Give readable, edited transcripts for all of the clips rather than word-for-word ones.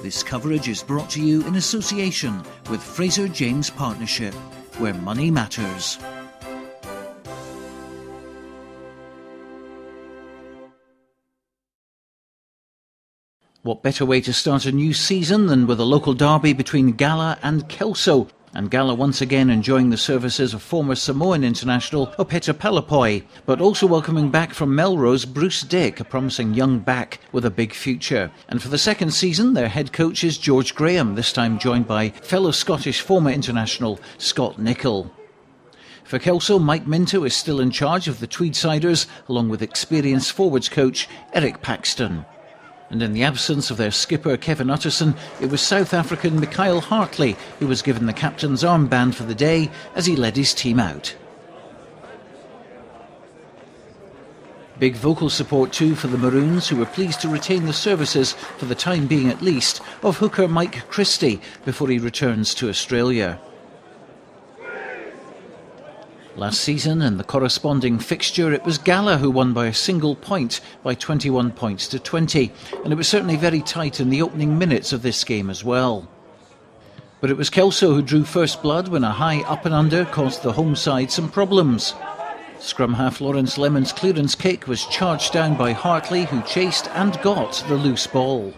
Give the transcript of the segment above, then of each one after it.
This coverage is brought to you in association with Fraser James Partnership, where money matters. What better way to start a new season than with a local derby between GALA and KELSO? And GALA once again enjoying the services of former Samoan international Opeta Palapoi, but also welcoming back from Melrose Bruce Dick, a promising young back with a big future. And for the second season, their head coach is George Graham, this time joined by fellow Scottish former international Scott Nicol. For KELSO, Mike Minto is still in charge of the Tweedsiders, along with experienced forwards coach Eric Paxton. And in the absence of their skipper Kevin Utterson, it was South African Mikhail Hartley who was given the captain's armband for the day as he led his team out. Big vocal support too for the Maroons, who were pleased to retain the services, for the time being at least, of hooker Mike Christie before he returns to Australia. Last season, in the corresponding fixture, it was GALA who won by a single point, by 21 points to 20, and it was certainly very tight in the opening minutes of this game as well. But it was KELSO who drew first blood when a high up and under caused the home side some problems. Scrum half Lawrence Lemon's clearance kick was charged down by Hartley, who chased and got the loose ball.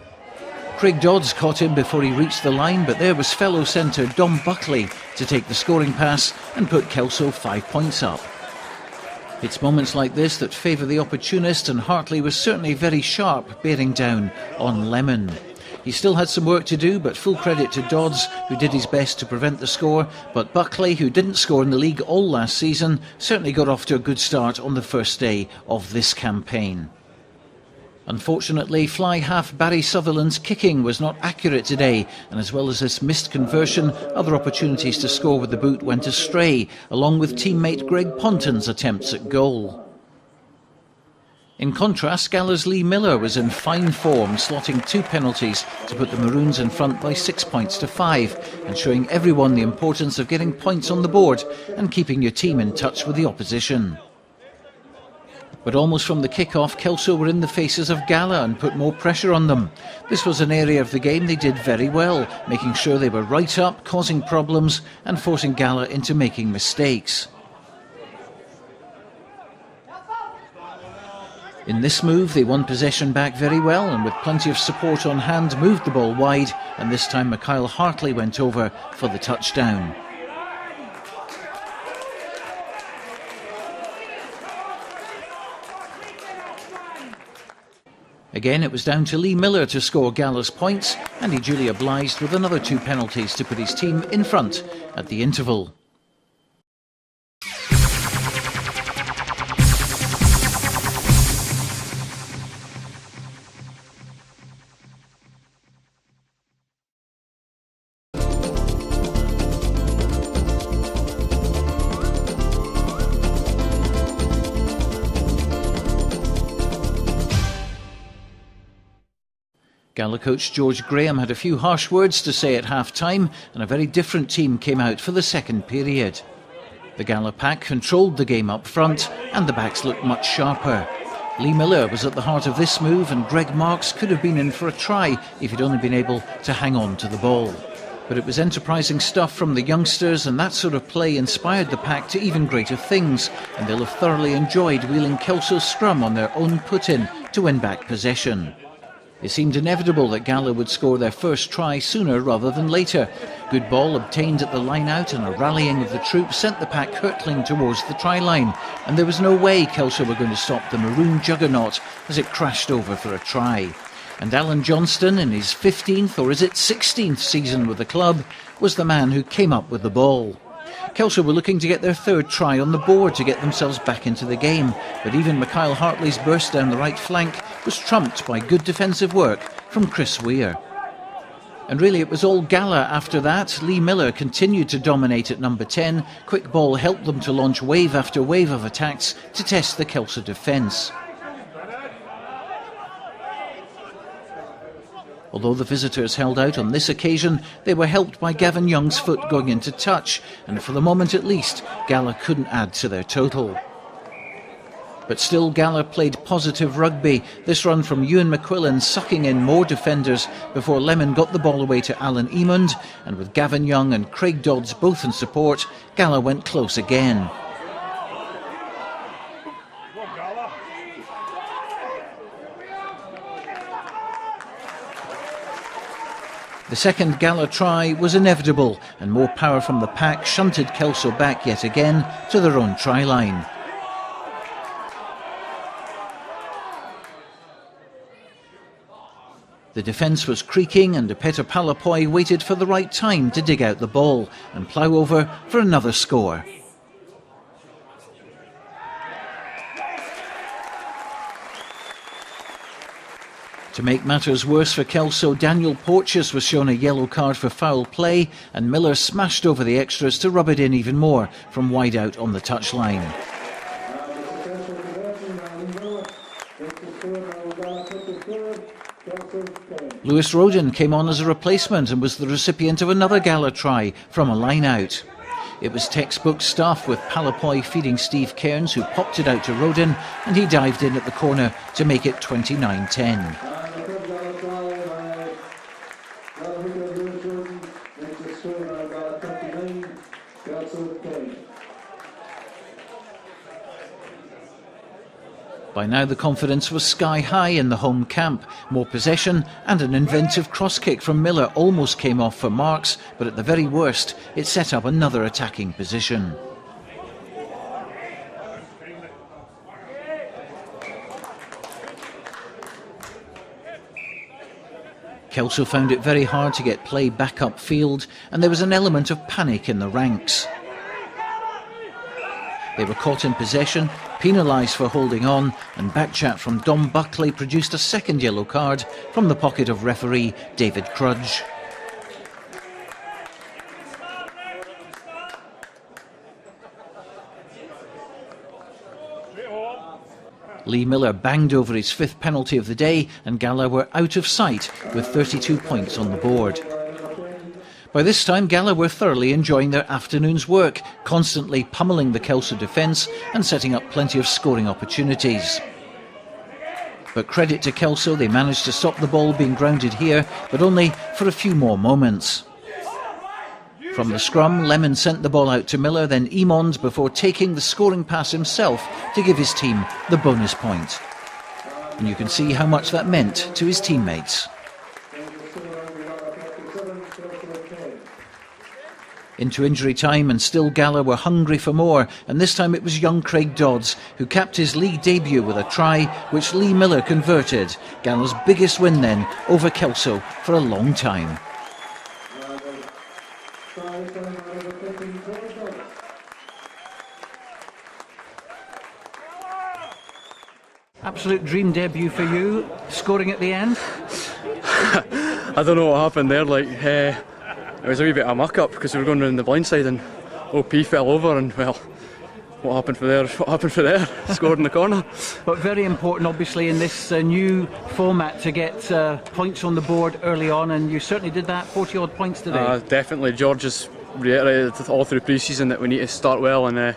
Craig Dodds caught him before he reached the line, but there was fellow centre Dom Buckley to take the scoring pass and put KELSO 5 points up. It's moments like this that favour the opportunist, and Hartley was certainly very sharp, bearing down on Lemon. He still had some work to do, but full credit to Dodds, who did his best to prevent the score, but Buckley, who didn't score in the league all last season, certainly got off to a good start on the first day of this campaign. Unfortunately, fly half Barry Sutherland's kicking was not accurate today, and as well as this missed conversion, other opportunities to score with the boot went astray, along with teammate Greg Ponton's attempts at goal. In contrast, GALA's Lee Miller was in fine form, slotting 2 penalties to put the Maroons in front by 6 points to 5, and showing everyone the importance of getting points on the board and keeping your team in touch with the opposition. But almost from the kick-off, KELSO were in the faces of GALA and put more pressure on them. This was an area of the game they did very well, making sure they were right up, causing problems and forcing GALA into making mistakes. In this move, they won possession back very well, and with plenty of support on hand, moved the ball wide, and this time Mikhail Hartley went over for the touchdown. Again, it was down to Lee Miller to score GALA's points, and he duly obliged with another 2 penalties to put his team in front at the interval. GALA coach George Graham had a few harsh words to say at half-time, and a very different team came out for the second period. The GALA pack controlled the game up front, and the backs looked much sharper. Lee Miller was at the heart of this move, and Greg Marks could have been in for a try if he'd only been able to hang on to the ball. But it was enterprising stuff from the youngsters, and that sort of play inspired the pack to even greater things, and they'll have thoroughly enjoyed wheeling KELSO's scrum on their own put-in to win back possession. It seemed inevitable that GALA would score their first try sooner rather than later. Good ball obtained at the line-out, and a rallying of the troops sent the pack hurtling towards the try-line, and there was no way KELSO were going to stop the Maroon juggernaut as it crashed over for a try. And Alan Johnston, in his 15th or is it 16th season with the club, was the man who came up with the ball. KELSO were looking to get their third try on the board to get themselves back into the game, but even Mikhail Hartley's burst down the right flank was trumped by good defensive work from Chris Weir. And really it was all GALA after that. Lee Miller continued to dominate at number 10. Quick ball helped them to launch wave after wave of attacks to test the KELSO defence. Although the visitors held out on this occasion, they were helped by Gavin Young's foot going into touch, and for the moment at least, GALA couldn't add to their total. But still, GALA played positive rugby. This run from Ewan McQuillan sucking in more defenders before Lemon got the ball away to Alan Emond, and with Gavin Young and Craig Dodds both in support, GALA went close again. The second GALA try was inevitable, and more power from the pack shunted KELSO back yet again to their own try line. The defence was creaking, and Peter Palapoi waited for the right time to dig out the ball and plough over for another score. To make matters worse for KELSO, Daniel Porteous was shown a yellow card for foul play, and Miller smashed over the extras to rub it in even more from wide out on the touchline. Lewis Roden came on as a replacement and was the recipient of another GALA try from a line out. It was textbook stuff, with Palapoi feeding Steve Cairns, who popped it out to Roden, and he dived in at the corner to make it 29-10. By now the confidence was sky high in the home camp. More possession and an inventive cross kick from Miller almost came off for marks, but at the very worst it set up another attacking position. KELSO found it very hard to get play back upfield, and there was an element of panic in the ranks. They were caught in possession, penalised for holding on, and backchat from Dom Buckley produced a second yellow card from the pocket of referee David Crudge. Lee Miller banged over his fifth penalty of the day, and GALA were out of sight with 32 points on the board. By this time, GALA were thoroughly enjoying their afternoon's work, constantly pummelling the KELSO defence and setting up plenty of scoring opportunities. But credit to KELSO, they managed to stop the ball being grounded here, but only for a few more moments. From the scrum, Lemon sent the ball out to Miller, then Emond, before taking the scoring pass himself to give his team the bonus point. And you can see how much that meant to his teammates. Into injury time, and still GALA were hungry for more, and this time it was young Craig Dodds who capped his league debut with a try which Lee Miller converted. GALA's biggest win then over KELSO for a long time. Absolute dream debut for you, scoring at the end? I don't know what happened there, it was a wee bit of a muck up because we were going round the blind side and OP fell over, and well, what happened for there? What happened for there? Scored in the corner. But very important obviously in this new format to get points on the board early on, and you certainly did that, 40 odd points today. Definitely, George has reiterated all through pre-season that we need to start well, and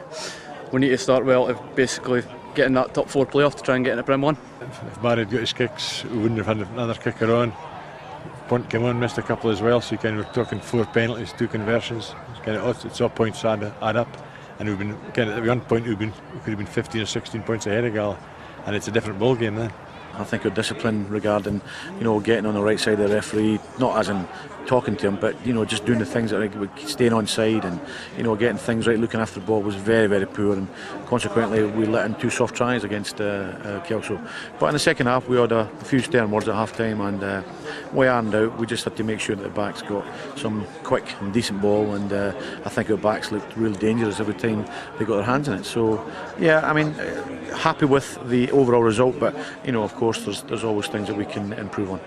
we need to start well to basically get in that top 4 playoff to try and get in a Prim 1. If Barry had got his kicks, we wouldn't have had another kicker on. Punt came on, missed a couple as well, so we're talking 4 penalties, 2 conversions. It's all points add up, and we've been at one point we could have been 15 or 16 points ahead of GALA, and it's a different ball game then. I think our discipline regarding, getting on the right side of the referee, not as in talking to him, but just doing the things that staying on side and getting things right, looking after the ball was very, very poor, and consequently we let in 2 soft tries against KELSO. But in the second half we had a few stern words at half time, and we ironed out. We just had to make sure that the backs got some quick and decent ball, and I think our backs looked really dangerous every time they got their hands in it. So yeah, I mean, happy with the overall result, but of course there's always things that we can improve on.